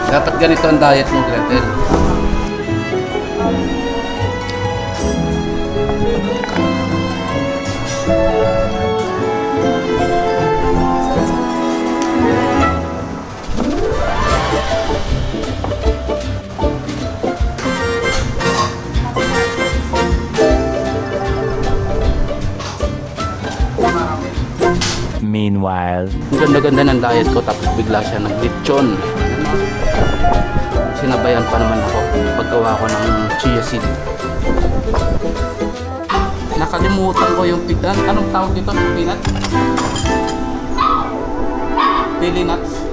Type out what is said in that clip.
Dapat ganito ang diet mo, Gretel. Meanwhile, Ang ganda-ganda ng diet ko tapos bigla siya nag-lechon. Sinabayan pa naman ako paggawa ko ng chia seed. Nakalimutan ko yung anong tawag dito? Peanut? Pili nuts?